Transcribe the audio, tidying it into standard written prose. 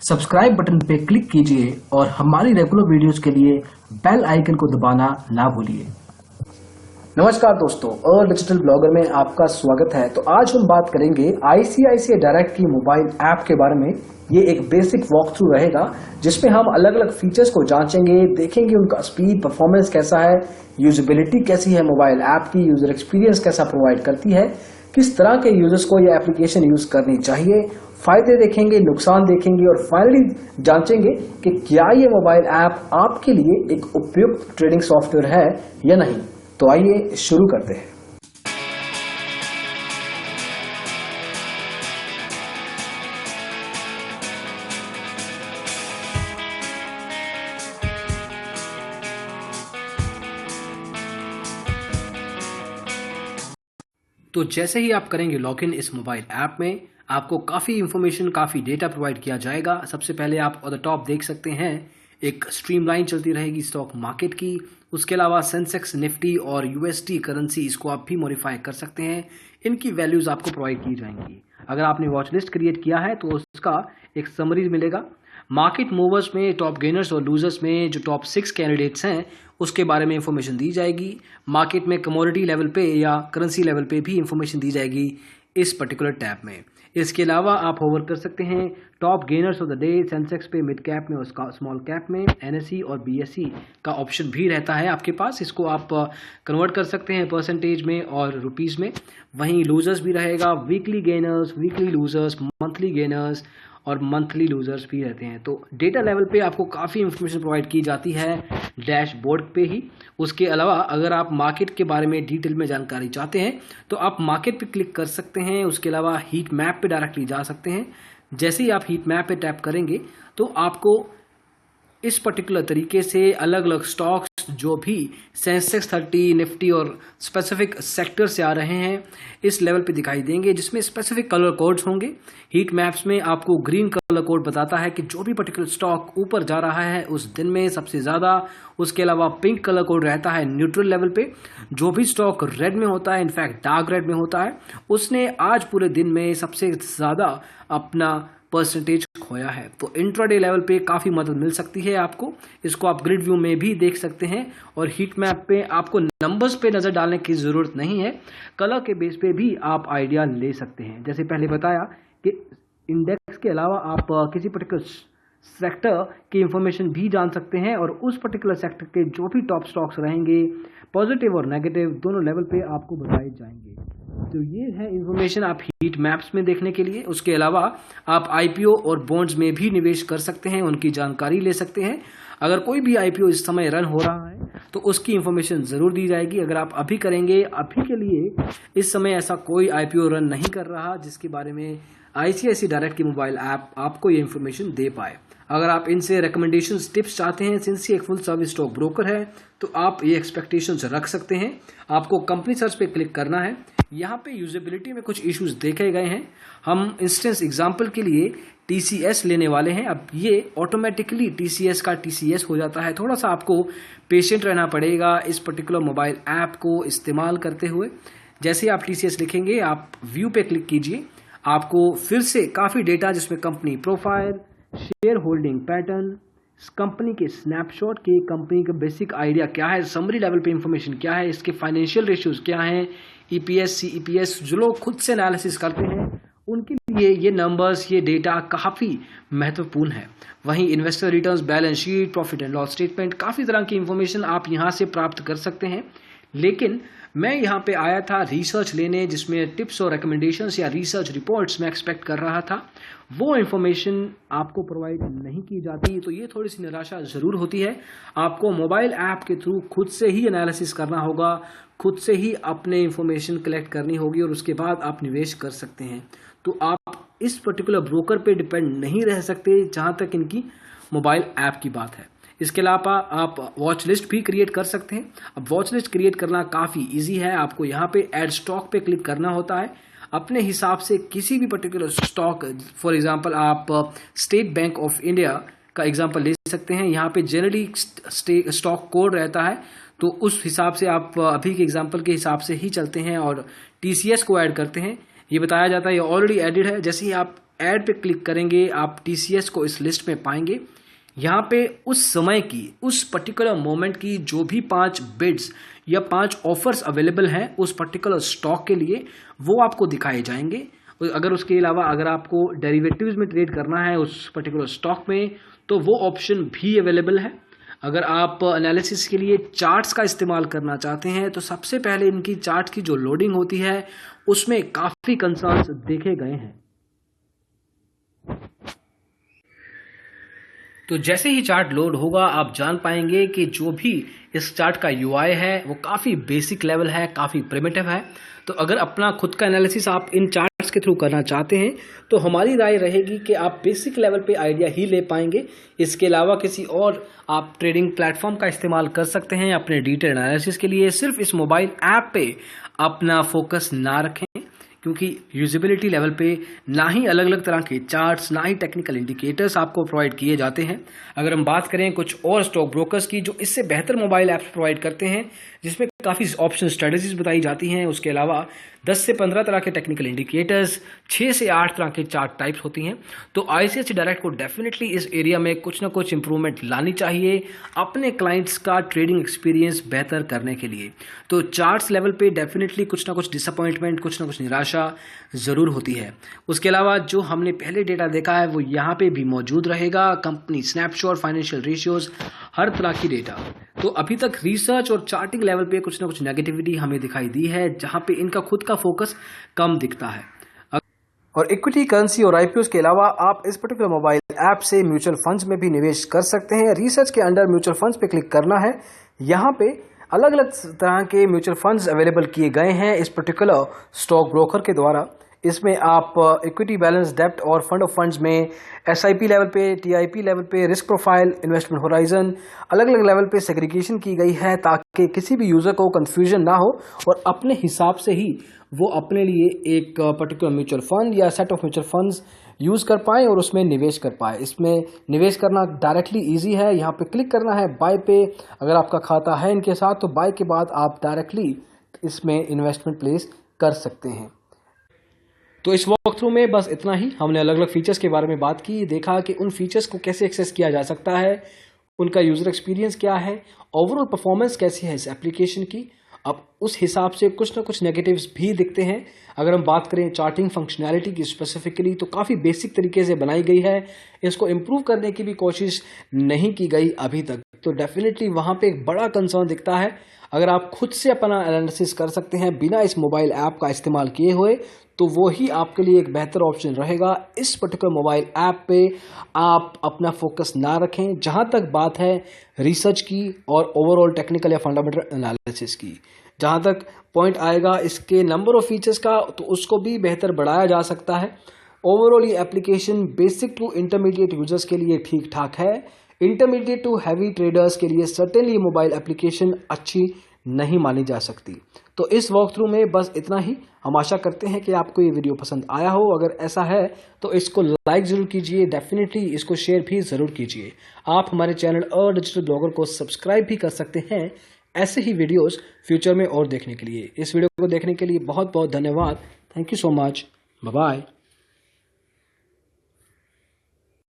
Subscribe button पे click कीजिए और हमारी रेगुलर वीडियोस के लिए बेल आइकन को दबाना ना भूलिए। नमस्कार दोस्तों, और डिजिटल ब्लॉगर में आपका स्वागत है। तो आज हम बात करेंगे आईसीआईसीआई डायरेक्ट की मोबाइल ऐप के बारे में। ये एक बेसिक वॉक थ्रू रहेगा जिसमें हम अलग अलग फीचर्स को जांचेंगे, देखेंगे उनका स्पीड परफॉर्मेंस कैसा है, यूजेबिलिटी कैसी है, मोबाइल ऐप की यूजर एक्सपीरियंस कैसा प्रोवाइड करती है, किस तरह के यूजर्स को यह एप्लीकेशन यूज करनी चाहिए, फायदे देखेंगे, नुकसान देखेंगे और फाइनली जांचेंगे कि क्या ये मोबाइल ऐप आपके लिए एक उपयुक्त ट्रेडिंग सॉफ्टवेयर है या नहीं। तो आइए शुरू करते हैं। तो जैसे ही आप करेंगे लॉगिन इस मोबाइल ऐप में, आपको काफ़ी इंफॉर्मेशन, काफ़ी डेटा प्रोवाइड किया जाएगा। सबसे पहले आप ऑन द टॉप देख सकते हैं एक स्ट्रीमलाइन चलती रहेगी स्टॉक मार्केट की। उसके अलावा सेंसेक्स, निफ्टी और यूएसडी करेंसी, इसको आप भी मॉडिफाई कर सकते हैं। इनकी वैल्यूज़ आपको प्रोवाइड की जाएंगी। अगर आपने वॉच लिस्ट क्रिएट किया है तो उसका एक समरी मिलेगा। मार्केट मूवर्स में टॉप गेनर्स और लूजर्स में जो टॉप 6 कैंडिडेट्स हैं उसके बारे में इंफॉर्मेशन दी जाएगी। मार्केट में कमोडिटी लेवल पे या करेंसी लेवल पे भी इंफॉर्मेशन दी जाएगी इस पर्टिकुलर टैब में। इसके अलावा आप होवर कर सकते हैं top gainers of the day, Sensex पे, मिड कैप में और स्मॉल कैप में। एनएसई और बीएसई का ऑप्शन भी रहता है आपके पास, इसको आप कन्वर्ट कर सकते हैं परसेंटेज में और रुपीज़ में। वहीं लूजर्स भी रहेगा, weekly gainers, weekly losers, monthly gainers और मंथली लूजर्स भी रहते हैं। तो डेटा लेवल पे आपको काफ़ी इंफॉर्मेशन प्रोवाइड की जाती है डैशबोर्ड पे ही। उसके अलावा अगर आप मार्केट के बारे में डिटेल में जानकारी चाहते हैं तो आप मार्केट पे क्लिक कर सकते हैं। उसके अलावा हीट मैप पे डायरेक्टली जा सकते हैं। जैसे ही आप हीट मैप पे टैप करेंगे तो आपको इस पर्टिकुलर तरीके से अलग अलग स्टॉक्स जो भी सेंसेक्स 30, निफ्टी और स्पेसिफिक सेक्टर से आ रहे हैं इस लेवल पे दिखाई देंगे, जिसमें स्पेसिफिक कलर कोड्स होंगे। हीट मैप्स में आपको ग्रीन कलर कोड बताता है कि जो भी पर्टिकुलर स्टॉक ऊपर जा रहा है उस दिन में सबसे ज़्यादा। उसके अलावा पिंक कलर कोड रहता है न्यूट्रल लेवल पे। जो भी स्टॉक रेड में होता है, इनफैक्ट डार्क रेड में होता है, उसने आज पूरे दिन में सबसे ज़्यादा अपना परसेंटेज खोया है। तो इंट्राडे लेवल पे काफ़ी मदद मिल सकती है आपको। इसको आप ग्रिड व्यू में भी देख सकते हैं और हीट मैप पे आपको नंबर्स पे नज़र डालने की ज़रूरत नहीं है, कलर के बेस पे भी आप आइडिया ले सकते हैं। जैसे पहले बताया कि इंडेक्स के अलावा आप किसी पर्टिकुलर सेक्टर की इंफॉर्मेशन भी जान सकते हैं और उस पर्टिकुलर सेक्टर के जो भी टॉप स्टॉक्स रहेंगे, पॉजिटिव और नेगेटिव दोनों लेवल पे आपको बताए जाएंगे। तो ये है इंफॉर्मेशन आप हीट मैप्स में देखने के लिए। उसके अलावा आप आईपीओ और बॉन्ड्स में भी निवेश कर सकते हैं, उनकी जानकारी ले सकते हैं। अगर कोई भी आईपीओ इस समय रन हो रहा है तो उसकी इंफॉर्मेशन ज़रूर दी जाएगी। अगर आप अभी करेंगे, अभी के लिए इस समय ऐसा कोई आईपीओ रन नहीं कर रहा जिसके बारे में आईसीआईसीआई डायरेक्ट की मोबाइल ऐप आपको ये इंफॉर्मेशन दे पाए। अगर आप इनसे रिकमेंडेशंस, टिप्स चाहते हैं, सिंस ये एक फुल सर्विस स्टॉक ब्रोकर है तो आप ये एक्सपेक्टेशंस रख सकते हैं। आपको कंपनी सर्च पे क्लिक करना है। यहाँ पे यूजेबिलिटी में कुछ इश्यूज देखे गए हैं। हम इंस्टेंस एग्जांपल के लिए टीसीएस लेने वाले हैं। अब ये ऑटोमेटिकली टीसीएस का टीसीएस हो जाता है। थोड़ा सा आपको पेशेंट रहना पड़ेगा इस पर्टिकुलर मोबाइल ऐप को इस्तेमाल करते हुए। जैसे आप टीसीएस लिखेंगे, आप व्यू पे क्लिक कीजिए, आपको फिर से काफ़ी डेटा जिसमें company profile, share holding pattern, company के स्नैपशॉट के, कंपनी का बेसिक आइडिया क्या है, समरी लेवल पे इंफॉर्मेशन क्या है, इसके फाइनेंशियल रेशियोज क्या हैं, ईपीएस, सीईपीएस, जो लोग खुद से एनालिसिस करते हैं उनके लिए ये नंबर्स, ये डेटा काफ़ी महत्वपूर्ण है। वहीं investor returns, balance sheet, profit and loss statement, काफ़ी तरह की इंफॉर्मेशन आप यहाँ से प्राप्त कर सकते हैं। लेकिन मैं यहाँ पे आया था रिसर्च लेने, जिसमें टिप्स और रिकमेंडेशंस या रिसर्च रिपोर्ट्स मैं एक्सपेक्ट कर रहा था, वो इन्फॉर्मेशन आपको प्रोवाइड नहीं की जाती। तो ये थोड़ी सी निराशा ज़रूर होती है। आपको मोबाइल ऐप के थ्रू खुद से ही एनालिसिस करना होगा, खुद से ही अपने इंफॉर्मेशन कलेक्ट करनी होगी और उसके बाद आप निवेश कर सकते हैं। तो आप इस पर्टिकुलर ब्रोकर पे डिपेंड नहीं रह सकते जहाँ तक इनकी मोबाइल ऐप की बात है। इसके अलावा आप वॉच लिस्ट भी क्रिएट कर सकते हैं। अब वॉच लिस्ट क्रिएट करना काफ़ी इजी है। आपको यहाँ पे ऐड स्टॉक पे क्लिक करना होता है। अपने हिसाब से किसी भी पर्टिकुलर स्टॉक, फॉर एग्जांपल आप स्टेट बैंक ऑफ इंडिया का एग्जांपल ले सकते हैं। यहाँ पे जनरली स्टॉक कोड रहता है, तो उस हिसाब से आप अभी के एग्जांपल के हिसाब से ही चलते हैं और टीसीएस को ऐड करते हैं। ये बताया जाता है ये ऑलरेडी एडिड है। जैसे ही आप ऐड पे क्लिक करेंगे आप TCS को इस लिस्ट में पाएंगे। यहाँ पे उस समय की, उस पर्टिकुलर मोमेंट की जो भी 5 बिड्स या 5 ऑफर्स अवेलेबल हैं उस पर्टिकुलर स्टॉक के लिए, वो आपको दिखाए जाएंगे। अगर उसके अलावा अगर आपको डेरिवेटिव्स में ट्रेड करना है उस पर्टिकुलर स्टॉक में, तो वो ऑप्शन भी अवेलेबल है। अगर आप एनालिसिस के लिए चार्ट्स का इस्तेमाल करना चाहते हैं तो सबसे पहले इनकी चार्ट की जो लोडिंग होती है उसमें काफ़ी कंसर्न्स देखे गए हैं। तो जैसे ही चार्ट लोड होगा आप जान पाएंगे कि जो भी इस चार्ट का UI है वो काफ़ी बेसिक लेवल है, काफ़ी प्रिमिटिव है। तो अगर अपना खुद का एनालिसिस आप इन चार्ट्स के थ्रू करना चाहते हैं तो हमारी राय रहेगी कि आप बेसिक लेवल पे आइडिया ही ले पाएंगे। इसके अलावा किसी और आप ट्रेडिंग प्लेटफॉर्म का इस्तेमाल कर सकते हैं अपने डिटेल एनालिसिस के लिए। सिर्फ इस मोबाइल ऐप पे अपना फोकस ना रखें, क्योंकि यूजिबिलिटी लेवल पे ना ही अलग अलग तरह के चार्ट्स, ना ही टेक्निकल इंडिकेटर्स आपको प्रोवाइड किए जाते हैं। अगर हम बात करें कुछ और स्टॉक ब्रोकर्स की जो इससे बेहतर मोबाइल ऐप्स प्रोवाइड करते हैं जिसमें काफ़ी ऑप्शन स्ट्रेटजीज बताई जाती हैं, उसके अलावा 10 से 15 तरह के टेक्निकल इंडिकेटर्स, 6 से 8 तरह के चार्ट टाइप्स होती हैं। तो ICICI डायरेक्ट को डेफिनेटली इस एरिया में कुछ ना कुछ इंप्रूवमेंट लानी चाहिए अपने क्लाइंट्स का ट्रेडिंग एक्सपीरियंस बेहतर करने के लिए। तो चार्ट्स लेवल पे डेफिनेटली कुछ ना कुछ डिसअपॉइंटमेंट, कुछ ना कुछ निराशा ज़रूर होती है। उसके अलावा जो हमने पहले डेटा देखा है वो यहाँ पे भी मौजूद रहेगा, कंपनी स्नैपशॉट, फाइनेंशियल रेशियोज, हर तरह की डेटा। तो अभी तक रिसर्च और चार्टिंग लेवल पे कुछ ना कुछ नेगेटिविटी हमें दिखाई दी है जहां पे इनका खुद का फोकस कम दिखता है। और इक्विटी, करेंसी और IPOs के अलावा आप इस पर्टिकुलर मोबाइल ऐप से म्यूचुअल फंड्स में भी निवेश कर सकते हैं। रिसर्च के अंडर म्यूचुअल फंड्स पे क्लिक करना है। यहाँ पे अलग अलग तरह के म्यूचुअल फंड्स अवेलेबल किए गए हैं इस पर्टिकुलर स्टॉक ब्रोकर के द्वारा। इसमें आप इक्विटी, बैलेंस, डेप्ट और फंड ऑफ फंड्स में SIP लेवल पे, TIP लेवल पे, रिस्क प्रोफाइल, इन्वेस्टमेंट होराइजन, अलग अलग लेवल पे सेग्रीगेशन की गई है ताकि किसी भी यूजर को कंफ्यूजन ना हो और अपने हिसाब से ही वो अपने लिए एक पर्टिकुलर म्यूचुअल फंड या set of mutual funds use कर पाए और उसमें निवेश कर पाए। इसमें निवेश करना डायरेक्टली इजी है। यहाँ पे क्लिक करना है बाय पे। अगर आपका खाता है इनके साथ तो बाय के बाद आप डायरेक्टली इसमें इन्वेस्टमेंट प्लेस कर सकते हैं। तो इस वॉक थ्रू में बस इतना ही। हमने अलग अलग फीचर्स के बारे में बात की, देखा कि उन फीचर्स को कैसे एक्सेस किया जा सकता है, उनका यूजर एक्सपीरियंस क्या है, ओवरऑल परफॉर्मेंस कैसी है इस एप्लीकेशन की। अब उस हिसाब से कुछ ना कुछ नेगेटिव्स भी दिखते हैं। अगर हम बात करें चार्टिंग फंक्शनैलिटी की स्पेसिफिकली तो काफ़ी बेसिक तरीके से बनाई गई है, इसको इम्प्रूव करने की भी कोशिश नहीं की गई अभी तक। तो डेफिनेटली वहाँ पे एक बड़ा कंसर्न दिखता है। अगर आप खुद से अपना एनालिसिस कर सकते हैं बिना इस मोबाइल ऐप का इस्तेमाल किए हुए तो वो ही आपके लिए एक बेहतर ऑप्शन रहेगा। इस पर्टिकुलर मोबाइल ऐप पे आप अपना फोकस ना रखें जहां तक बात है रिसर्च की और ओवरऑल टेक्निकल या फंडामेंटल एनालिसिस की। जहां तक पॉइंट आएगा इसके नंबर ऑफ फीचर्स का तो उसको भी बेहतर बढ़ाया जा सकता है। ओवरऑल ये application basic to intermediate users के लिए ठीक ठाक है। इंटरमीडिएट टू हैवी ट्रेडर्स के लिए सर्टेनली मोबाइल एप्लीकेशन अच्छी नहीं मानी जा सकती। तो इस वॉक थ्रू में बस इतना ही। हम आशा करते हैं कि आपको ये वीडियो पसंद आया हो। अगर ऐसा है तो इसको लाइक जरूर कीजिए, डेफिनेटली इसको शेयर भी जरूर कीजिए। आप हमारे चैनल और डिजिटल ब्लॉगर को सब्सक्राइब भी कर सकते हैं ऐसे ही वीडियोस फ्यूचर में और देखने के लिए। इस वीडियो को देखने के लिए बहुत बहुत धन्यवाद। Thank you so much. Bye bye.